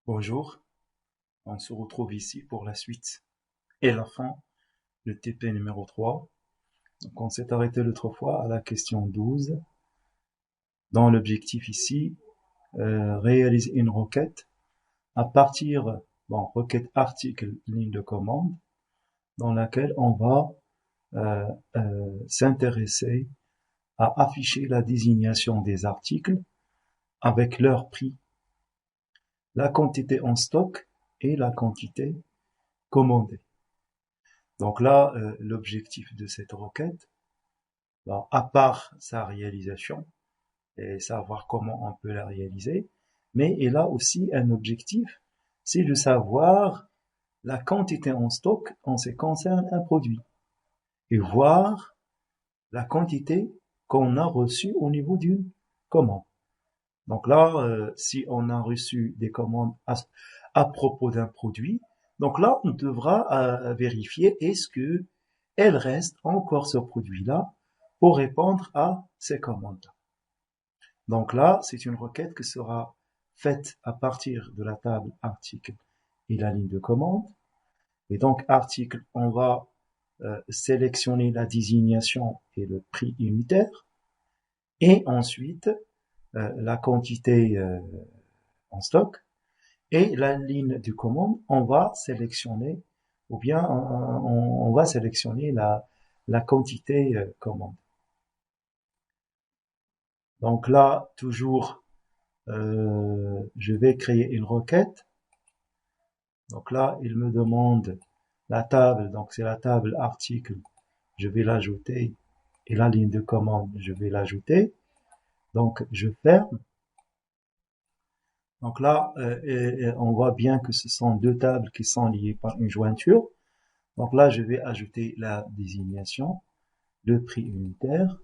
Bonjour, on se retrouve ici pour la suite et la fin du TP numéro 3. Donc on s'est arrêté l'autre fois à la question 12. Dans l'objectif ici, réaliser une requête à partir, requête article ligne de commande, dans laquelle on va s'intéresser à afficher la désignation des articles avec leur prix, la quantité en stock et la quantité commandée. Donc là, l'objectif de cette requête, à part sa réalisation et savoir comment on peut la réaliser, mais elle a aussi un objectif, c'est de savoir la quantité en stock en ce qui concerne un produit et voir la quantité qu'on a reçue au niveau d'une commande. Donc là, si on a reçu des commandes à propos d'un produit, donc là, on devra vérifier est-ce que elle reste encore ce produit-là pour répondre à ces commandes. Donc là, c'est une requête qui sera faite à partir de la table article et la ligne de commande. Et donc, article, on va sélectionner la désignation et le prix unitaire. Et ensuite, la quantité en stock. Et la ligne de commande, on va sélectionner, ou bien on va sélectionner la quantité commande. Donc là, toujours, je vais créer une requête. Donc là, il me demande la table, donc c'est la table article, je vais l'ajouter, et la ligne de commande, je vais l'ajouter. Donc je ferme. Donc là, on voit bien que ce sont deux tables qui sont liées par une jointure. Donc là, je vais ajouter la désignation, le prix unitaire,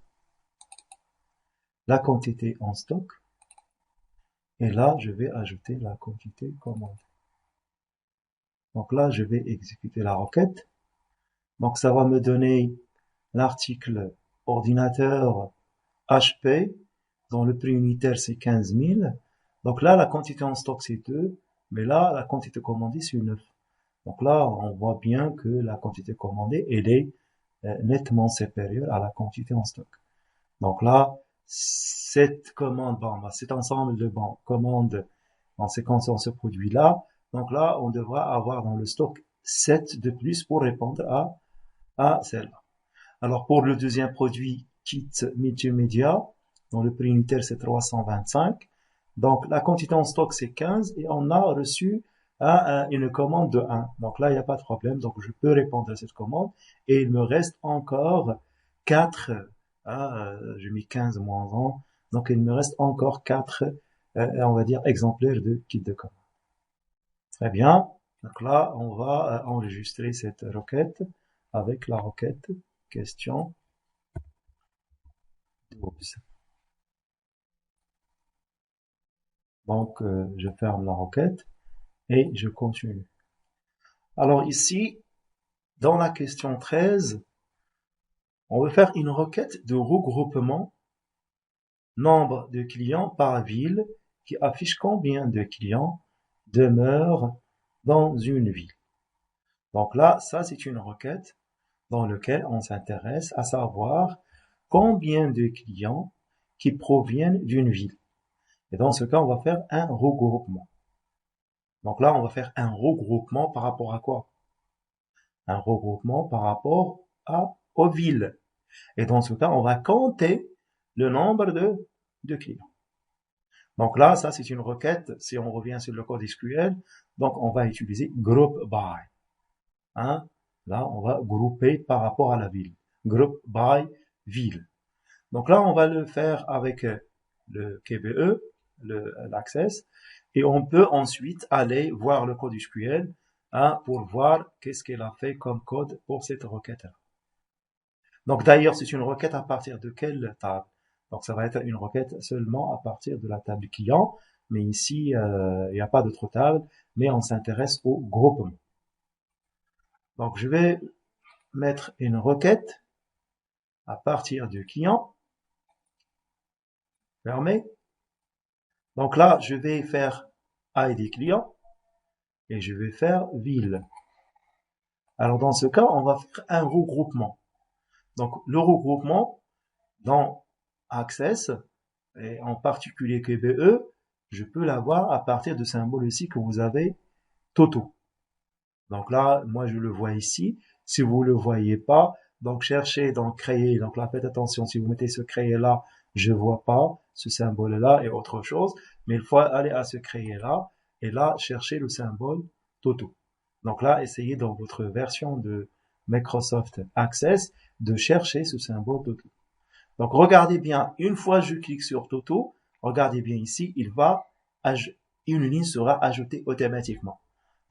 la quantité en stock, et là, je vais ajouter la quantité commande. Donc là, je vais exécuter la requête. Donc ça va me donner l'article ordinateur HP, dont le prix unitaire c'est 15 000. Donc là, la quantité en stock c'est 2, mais là, la quantité commandée c'est 9. Donc là, on voit bien que la quantité commandée, elle est nettement supérieure à la quantité en stock. Donc là, cette commande, cet ensemble de commandes en séquence ce produit-là, donc là, on devra avoir dans le stock 7 de plus pour répondre à celle-là. Alors pour le deuxième produit, kit multimédia, dont le prix unitaire c'est 325. Donc la quantité en stock c'est 15 et on a reçu une commande de 1. Donc là, il n'y a pas de problème. Donc je peux répondre à cette commande et il me reste encore 4. J'ai mis 15 moins 1. Donc il me reste encore 4, on va dire, exemplaires de kit de commande. Très bien. Donc là, on va enregistrer cette requête avec la requête question 12. Donc, je ferme la requête et je continue. Alors ici, dans la question 13, on veut faire une requête de regroupement nombre de clients par ville qui affiche combien de clients demeurent dans une ville. Donc là, ça c'est une requête dans laquelle on s'intéresse à savoir combien de clients qui proviennent d'une ville. Et dans ce cas, on va faire un regroupement. Donc là, on va faire un regroupement par rapport à quoi? Un regroupement par rapport aux villes. Et dans ce cas, on va compter le nombre de clients. Donc là, ça c'est une requête. Si on revient sur le code SQL, donc on va utiliser group by. Hein? Là, on va grouper par rapport à la ville. Group by ville. Donc là, on va le faire avec le KBE, l'Access, et on peut ensuite aller voir le code SQL pour voir qu'est-ce qu'elle a fait comme code pour cette requête-là. Donc d'ailleurs, c'est une requête à partir de quelle table? Donc ça va être une requête seulement à partir de la table client, mais ici, il n'y a pas d'autre table, mais on s'intéresse au groupement. Donc je vais mettre une requête à partir du client, fermé. Donc là, je vais faire ID client, et je vais faire ville. Alors dans ce cas, on va faire un regroupement. Donc le regroupement dans Access, et en particulier QBE, je peux l'avoir à partir de symboles ici que vous avez totaux. Donc là, moi je le vois ici. Si vous le voyez pas, donc cherchez dans créer. Donc là, faites attention, si vous mettez ce créer là, je vois pas ce symbole là et autre chose. Mais il faut aller à ce créer là et là chercher le symbole Toto. Donc là, essayez dans votre version de Microsoft Access de chercher ce symbole Toto. Donc regardez bien, une fois je clique sur Toto, regardez bien ici, une ligne sera ajoutée automatiquement.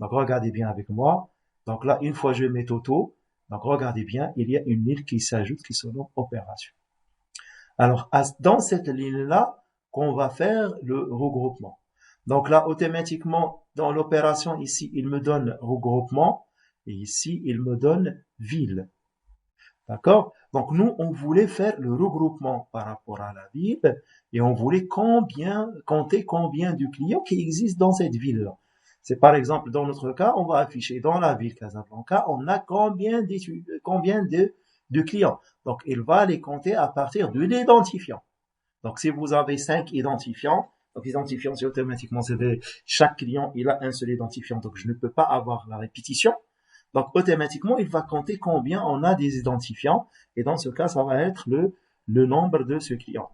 Donc regardez bien avec moi. Donc là, une fois je mets Toto, donc regardez bien, il y a une ligne qui s'ajoute qui se nomme opération. Alors dans cette ligne-là, qu'on va faire le regroupement. Donc là, automatiquement, dans l'opération ici, il me donne regroupement et ici, il me donne ville. D'accord? Donc nous, on voulait faire le regroupement par rapport à la ville et on voulait compter combien de clients qui existent dans cette ville-là. C'est par exemple, dans notre cas, on va afficher dans la ville Casablanca, on a combien de clients. Donc il va les compter à partir de l'identifiant. Donc si vous avez 5 identifiants, donc l'identifiant c'est automatiquement, chaque client il a un seul identifiant, donc je ne peux pas avoir la répétition. Donc, automatiquement, il va compter combien on a des identifiants. Et dans ce cas, ça va être le nombre de ce client.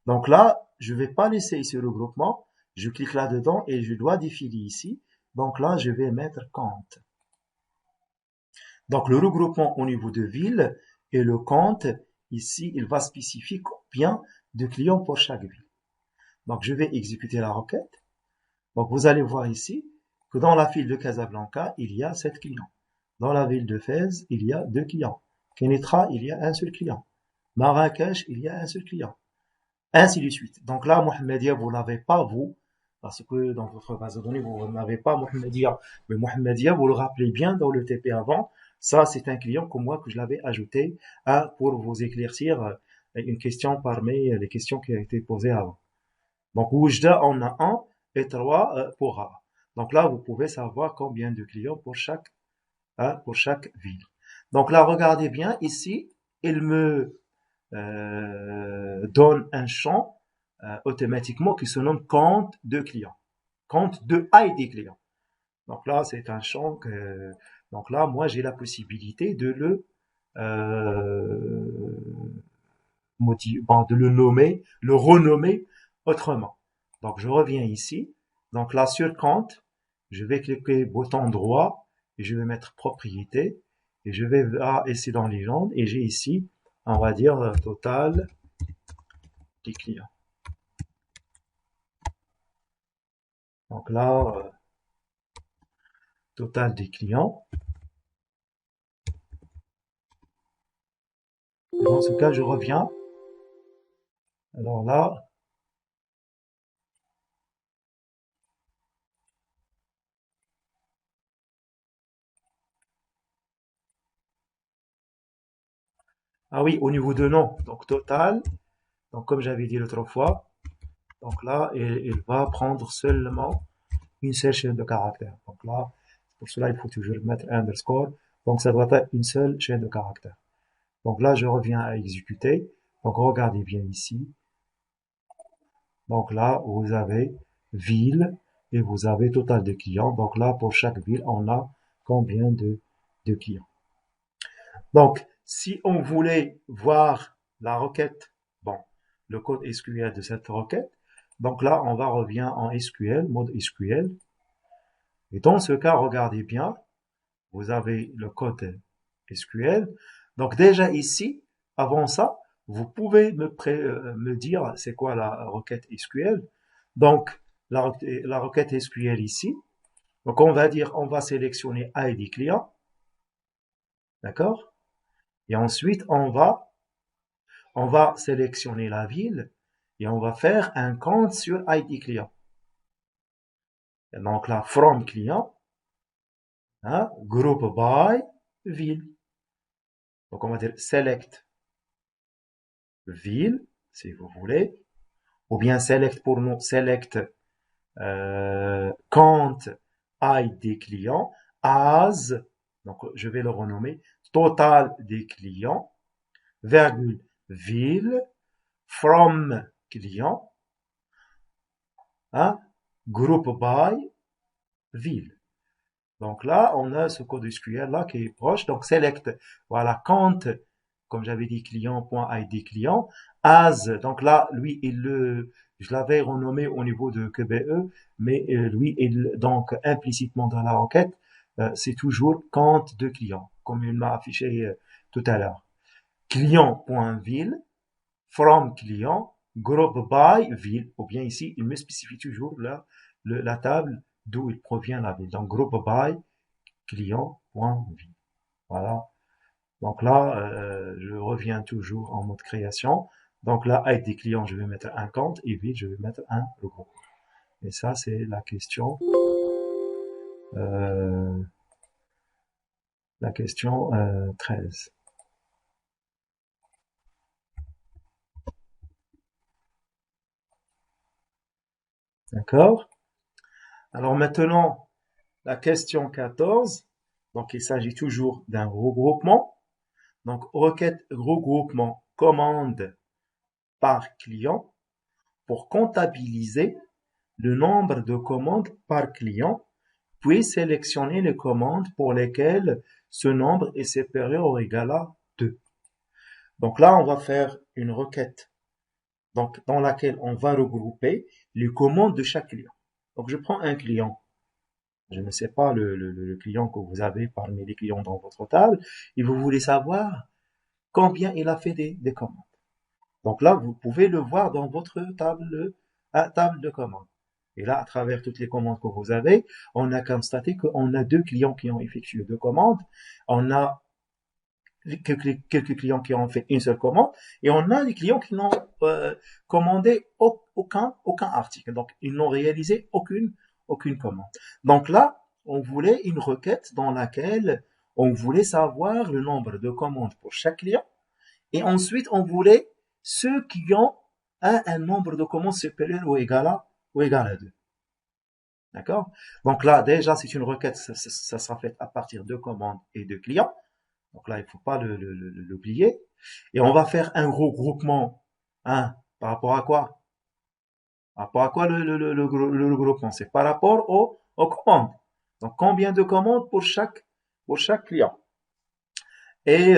Donc là, je ne vais pas laisser ce regroupement. Je clique là-dedans et je dois défiler ici. Donc là, je vais mettre compte. Donc, le regroupement au niveau de ville et le compte, ici, il va spécifier combien de clients pour chaque ville. Donc, je vais exécuter la requête. Donc, vous allez voir ici que dans la ville de Casablanca, il y a 7 clients. Dans la ville de Fès, il y a 2 clients. Kenitra, il y a un seul client. Marrakech, il y a un seul client. Ainsi de suite. Donc là, Mohamedia, vous l'avez pas, vous, parce que dans votre base de données, vous n'avez pas Mohamedia. Mais Mohamedia, vous le rappelez bien dans le TP avant, ça, c'est un client comme moi que je l'avais ajouté pour vous éclaircir une question parmi les questions qui ont été posées avant. Donc, Oujda en a un et 3 pour A. Donc là, vous pouvez savoir combien de clients pour chaque ville. Donc là, regardez bien, ici, il me donne un champ automatiquement qui se nomme compte de clients, compte de ID clients. Donc là, c'est un champ que, donc là, moi, j'ai la possibilité de de le nommer, le renommer autrement. Donc, je reviens ici. Donc là, sur compte, je vais cliquer bouton droit et je vais mettre propriété et je vais ici dans légende et j'ai ici, on va dire, total des clients. Donc là, total des clients. Et dans ce cas, je reviens. Alors là, ah oui, au niveau de nom, donc total, donc comme j'avais dit l'autre fois, donc là, il va prendre seulement une seule chaîne de caractères. Donc là, pour cela, il faut toujours mettre underscore. Donc ça doit être une seule chaîne de caractères. Donc là, je reviens à exécuter. Donc regardez bien ici. Donc là, vous avez ville et vous avez total de clients. Donc là, pour chaque ville, on a combien de clients. Donc, si on voulait voir la requête, bon, le code SQL de cette requête, donc là, on va revenir en SQL, mode SQL. Et dans ce cas, regardez bien, vous avez le code SQL. Donc déjà ici, avant ça, vous pouvez me dire c'est quoi la requête SQL. Donc la requête SQL ici. Donc on va dire, on va sélectionner ID client, d'accord? Et ensuite on va sélectionner la ville et on va faire un compte sur ID client. Et donc là, from client, hein, group by ville. Donc on va dire select ville, si vous voulez, ou bien select pour nous, select compte ID clients as, donc je vais le renommer, total des clients, virgule, ville, from client, hein, group by, ville. Donc là, on a ce code SQL là qui est proche. Donc select, voilà, count, comme j'avais dit, client.id client, as, donc là, lui, je l'avais renommé au niveau de QBE, mais lui, donc implicitement dans la requête, c'est toujours count de client, comme il m'a affiché tout à l'heure. Client.ville, from client, group by ville, ou bien ici, il me spécifie toujours la table d'où il provient la ville. Donc group by client.ville. Voilà. Donc là, je reviens toujours en mode création. Donc là, ID client, je vais mettre un compte et ville, je vais mettre un logo. Et ça, c'est euh, la question 13. D'accord? Alors maintenant, la question 14. Donc il s'agit toujours d'un regroupement. Donc requête regroupement commande par client pour comptabiliser le nombre de commandes par client, puis sélectionner les commandes pour lesquelles ce nombre est supérieur ou égal à 2. Donc là, on va faire une requête donc, dans laquelle on va regrouper les commandes de chaque client. Donc je prends un client. Je ne sais pas le client que vous avez parmi les clients dans votre table, et vous voulez savoir combien il a fait des commandes. Donc là, vous pouvez le voir dans votre table de commandes. Et là, à travers toutes les commandes que vous avez, on a constaté qu'on a 2 clients qui ont effectué 2 commandes. On a quelques clients qui ont fait une seule commande. Et on a des clients qui n'ont commandé aucun article. Donc, ils n'ont réalisé aucune commande. Donc là, on voulait une requête dans laquelle on voulait savoir le nombre de commandes pour chaque client. Et ensuite, on voulait ceux qui ont un nombre de commandes supérieur ou égal à 2. D'accord? Donc là, déjà, c'est une requête, ça sera fait à partir de commandes et de clients. Donc là, il ne faut pas l'oublier. Et on va faire un regroupement. Hein, par rapport à quoi? Par rapport à quoi le regroupement? C'est par rapport aux commandes. Donc combien de commandes pour chaque client? Et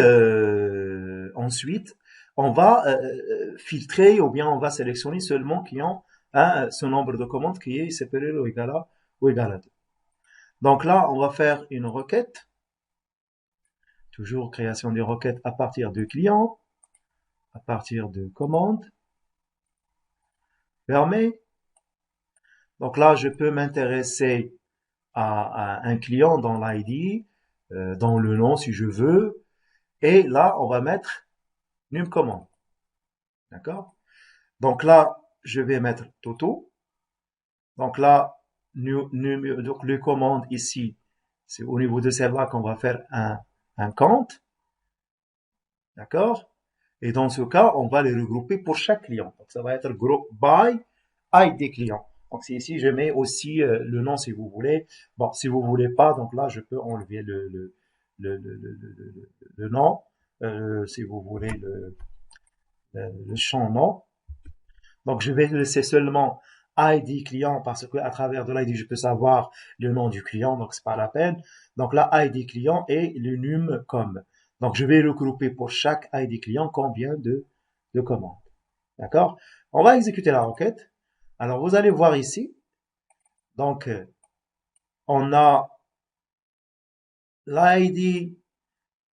ensuite, on va filtrer ou bien on va sélectionner seulement qui ont ce nombre de commandes qui est supérieur ou égal à 2. Donc là, on va faire une requête. Toujours création des requêtes à partir de clients, à partir de commandes. Fermé. Donc là, je peux m'intéresser à un client dans l'ID, dans le nom si je veux. Et là, on va mettre num commande. D'accord? Donc là, je vais mettre Toto. Donc là, donc les commandes ici, c'est au niveau de celle-là qu'on va faire un compte. D'accord? Et dans ce cas, on va les regrouper pour chaque client. Donc ça va être group by ID client. Donc c'est ici, je mets aussi le nom si vous voulez. Bon, si vous voulez pas, donc là, je peux enlever le nom, si vous voulez le champ nom. Donc je vais laisser seulement ID client parce que à travers de l'ID, je peux savoir le nom du client, donc c'est pas la peine. Donc là, ID client et le num com. Donc je vais regrouper pour chaque ID client combien de commandes. D'accord? On va exécuter la requête. Alors vous allez voir ici. Donc on a l'ID,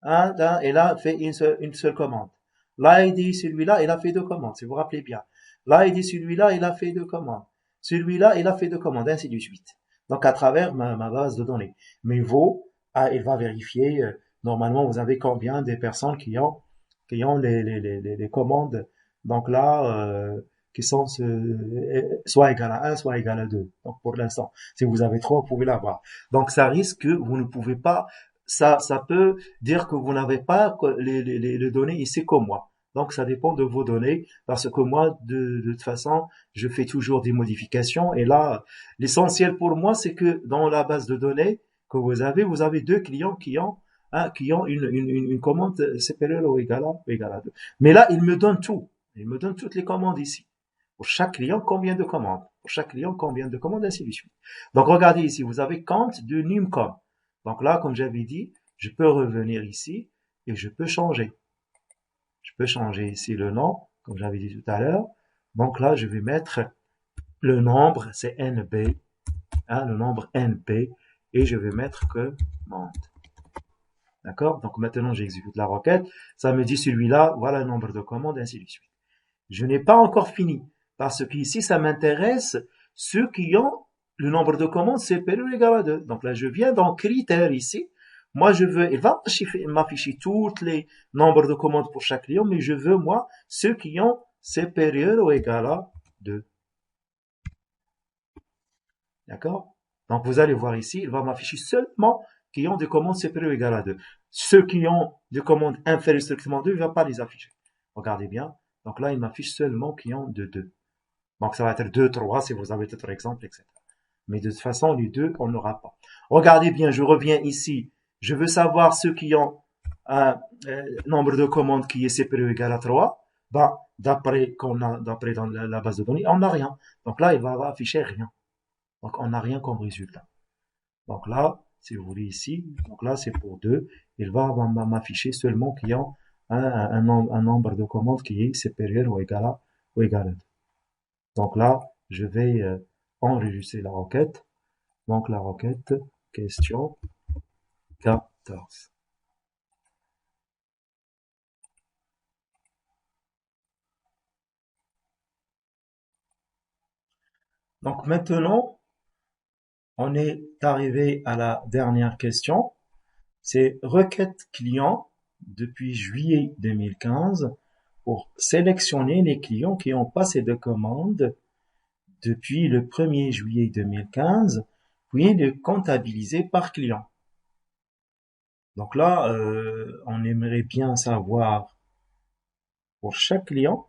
hein, il a fait une seule commande. L'ID, celui-là, il a fait 2 commandes, si vous vous rappelez bien. L'ID, celui-là, il a fait 2 commandes. Celui-là, il a fait 2 commandes, ainsi de suite. Donc, à travers ma base de données. Mais vous, il va vérifier, normalement, vous avez combien de personnes qui ont les commandes. Donc là, qui sont soit égales à 1, soit égales à 2. Donc, pour l'instant, si vous avez 3, vous pouvez l'avoir. Donc, ça risque que vous ne pouvez pas, ça peut dire que vous n'avez pas les données ici comme moi. Donc, ça dépend de vos données, parce que moi, de toute façon, je fais toujours des modifications. Et là, l'essentiel pour moi, c'est que dans la base de données que vous avez deux clients qui ont une commande supérieure ou égale à 2. Mais là, il me donne tout. Il me donne toutes les commandes ici. Pour chaque client, combien de commandes? Pour chaque client, combien de commandes, ainsi de suite. Donc, regardez ici, vous avez compte de numcom. Donc là, comme j'avais dit, je peux revenir ici et je peux changer. Je peux changer ici le nom, comme j'avais dit tout à l'heure. Donc là, je vais mettre le nombre, c'est NB, hein, le nombre NP, et je vais mettre commande. D'accord? Donc maintenant, j'exécute la requête. Ça me dit celui-là, voilà le nombre de commandes, ainsi de suite. Je n'ai pas encore fini, parce qu'ici, ça m'intéresse ceux qui ont le nombre de commandes supérieur ou égal à 2. Donc là, je viens dans critères ici. Moi, je veux, il va m'afficher tous les nombres de commandes pour chaque client, mais je veux, moi, ceux qui ont supérieur ou égal à 2. D'accord? Donc, vous allez voir ici, il va m'afficher seulement qui ont des commandes supérieures ou égales à 2. Ceux qui ont des commandes inférieures strictement à 2, il ne va pas les afficher. Regardez bien. Donc là, il m'affiche seulement qui ont de 2. Donc, ça va être 2, 3 si vous avez d'autres exemples, etc. Mais de toute façon, les deux, on n'aura pas. Regardez bien, je reviens ici. Je veux savoir ceux qui ont un nombre de commandes qui est supérieur ou égal à 3. Ben, d'après dans la base de données, on n'a rien. Donc là, il va afficher rien. Donc, on n'a rien comme résultat. Donc là, si vous voulez ici, donc là, c'est pour 2. Il va m'afficher seulement qui ont un nombre de commandes qui est supérieur ou égal à 2. Donc là, je vais enregistrer la requête. Donc la requête question 14. Donc maintenant, on est arrivé à la dernière question. C'est requête client depuis juillet 2015 pour sélectionner les clients qui ont passé de commandes depuis le 1er juillet 2015, puis les comptabiliser par client. Donc là, on aimerait bien savoir pour chaque client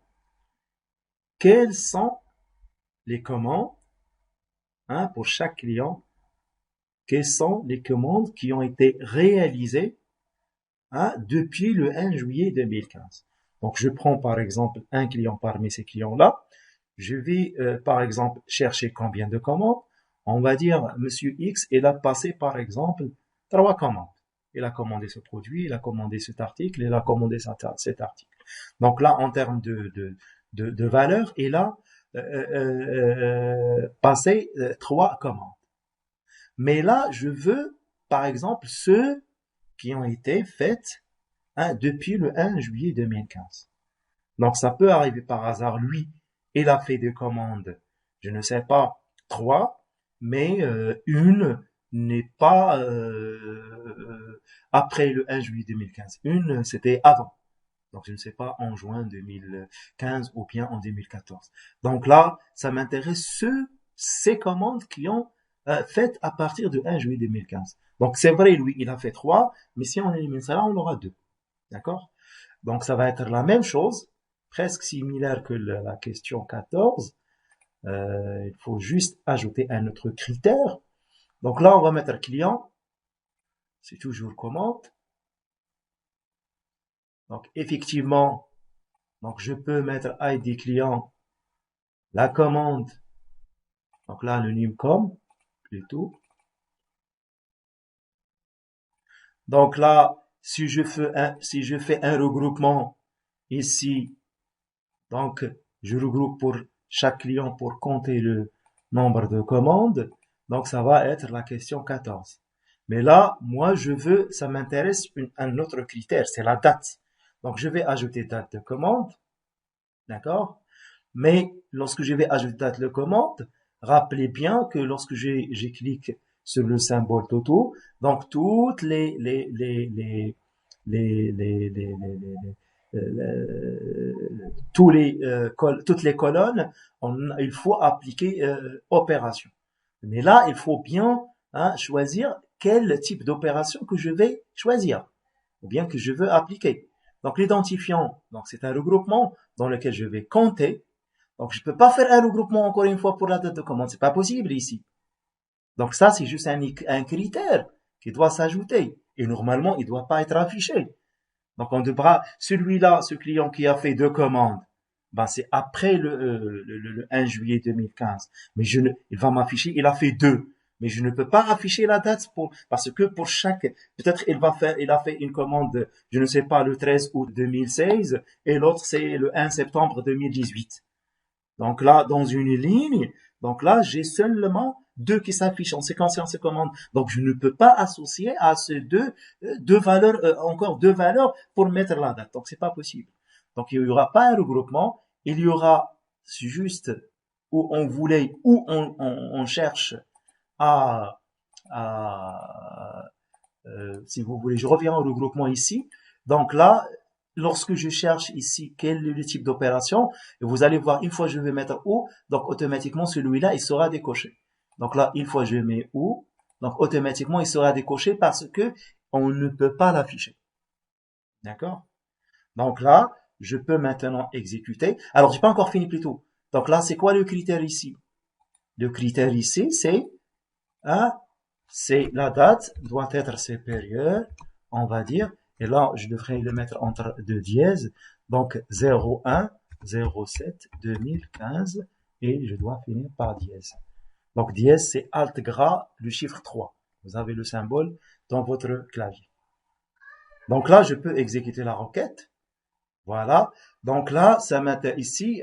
quelles sont les commandes, hein, pour chaque client, quelles sont les commandes qui ont été réalisées, hein, depuis le 1 juillet 2015. Donc je prends par exemple un client parmi ces clients-là. Je vais par exemple chercher combien de commandes. On va dire Monsieur X, il a passé par exemple 3 commandes. Il a commandé ce produit, il a commandé cet article, il a commandé cet article. Donc là, en termes de valeur, il a passé 3 commandes. Mais là, je veux, par exemple, ceux qui ont été faits, hein, depuis le 1 juillet 2015. Donc ça peut arriver par hasard, lui, il a fait des commandes, je ne sais pas, 3, mais une n'est pas après le 1 juillet 2015. Une, c'était avant. Donc je ne sais pas, en juin 2015 ou bien en 2014. Donc là, ça m'intéresse ces commandes qui ont faites à partir du 1 juillet 2015. Donc c'est vrai, lui, il a fait 3, mais si on élimine ça, on aura 2. D'accord? Donc ça va être la même chose, presque similaire que la question 14. Il faut juste ajouter un autre critère. Donc là, on va mettre client. C'est toujours commande. Donc effectivement, donc je peux mettre ID client, la commande. Donc là, le numcom, plutôt. Donc là, si je fais un regroupement ici, donc je regroupe pour chaque client pour compter le nombre de commandes. Donc ça va être la question 14. Mais là, moi je veux, ça m'intéresse un autre critère, c'est la date. Donc je vais ajouter date de commande, d'accord? Mais lorsque je vais ajouter date de commande, rappelez bien que lorsque je clique sur le symbole Toto, donc toutes toutes les colonnes, il faut appliquer opération. Mais là, il faut bien, hein, choisir quel type d'opération que je vais choisir, ou bien que je veux appliquer. Donc l'identifiant, donc c'est un regroupement dans lequel je vais compter. Donc je peux pas faire un regroupement encore une fois pour la date de commande, c'est pas possible ici. Donc ça c'est juste un critère qui doit s'ajouter et normalement il doit pas être affiché. Donc on devra celui-là, ce client qui a fait 2 commandes, ben c'est après le 1 juillet 2015. Mais il va m'afficher, il a fait 2. Mais je ne peux pas afficher la date parce que pour chaque, peut-être il a fait une commande, je ne sais pas, le 13 août 2016 et l'autre c'est le 1 septembre 2018. Donc là, dans une ligne, donc là, j'ai seulement 2 qui s'affichent en séquence et en commande. Donc je ne peux pas associer à ces deux valeurs, encore 2 valeurs pour mettre la date. Donc c'est pas possible. Donc il n'y aura pas un regroupement, il y aura juste où on cherche à, si vous voulez, je reviens au regroupement ici. Donc là, lorsque je cherche ici quel est le type d'opération, vous allez voir, une fois je vais mettre où, donc automatiquement celui-là, il sera décoché. Donc là, une fois je mets où, donc automatiquement il sera décoché parce que on ne peut pas l'afficher. D'accord? Donc là, je peux maintenant exécuter. Alors, j'ai pas encore fini plus tôt. Donc là, c'est quoi le critère ici? Le critère ici, hein, c'est la date doit être supérieure, on va dire, et là, je devrais le mettre entre deux dièses, donc 01, 07, 2015, et je dois finir par dièse. Donc dièse, c'est alt gras, le chiffre 3. Vous avez le symbole dans votre clavier. Donc là, je peux exécuter la requête. Voilà. Donc là, ça m'intéresse ici.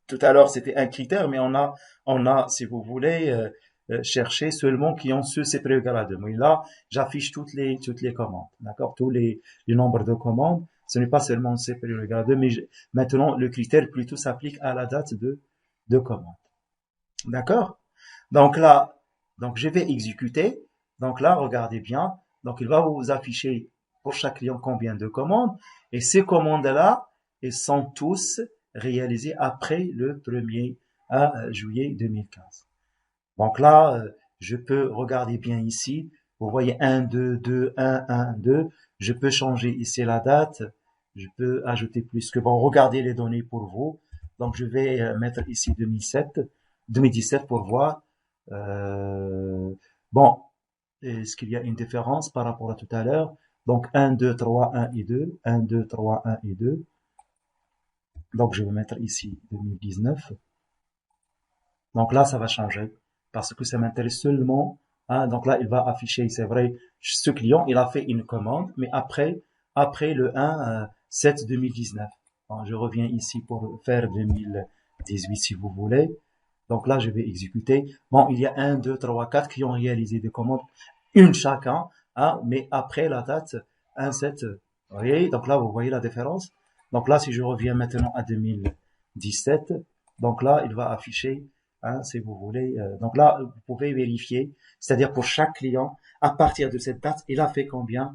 Tout à l'heure, c'était un critère, mais on a, si vous voulez, cherché seulement qui ont ce CPE-grade. Mais là, j'affiche toutes les commandes, d'accord, tous les nombres de commandes. Ce n'est pas seulement CPE-grade, mais maintenant, le critère plutôt s'applique à la date de commande. D'accord? Donc là, donc je vais exécuter. Donc là, regardez bien. Donc il va vous afficher pour chaque client combien de commandes. Et ces commandes-là, elles sont tous réalisées après le 1er juillet 2015. Donc là, je peux regarder bien ici. Vous voyez 1, 2, 2, 1, 1, 2. Je peux changer ici la date. Je peux ajouter plus que bon. Regardez les données pour vous. Donc je vais mettre ici 2017 pour voir. Bon, est-ce qu'il y a une différence par rapport à tout à l'heure? Donc 1, 2, 3, 1 et 2. 1, 2, 3, 1 et 2. Donc je vais mettre ici 2019. Donc là, ça va changer parce que ça m'intéresse seulement. Hein, donc là, il va afficher, c'est vrai, ce client, il a fait une commande, mais après le 1 7 2019. Bon, je reviens ici pour faire 2018 si vous voulez. Donc là, je vais exécuter. Bon, il y a 1, 2, 3, 4 qui ont réalisé des commandes, une chacun, hein, mais après la date 1 7. Vous voyez, donc là, vous voyez la différence. Donc là, si je reviens maintenant à 2017, donc là, il va afficher, hein, si vous voulez. Donc là, vous pouvez vérifier, c'est-à-dire pour chaque client, à partir de cette date, il a fait combien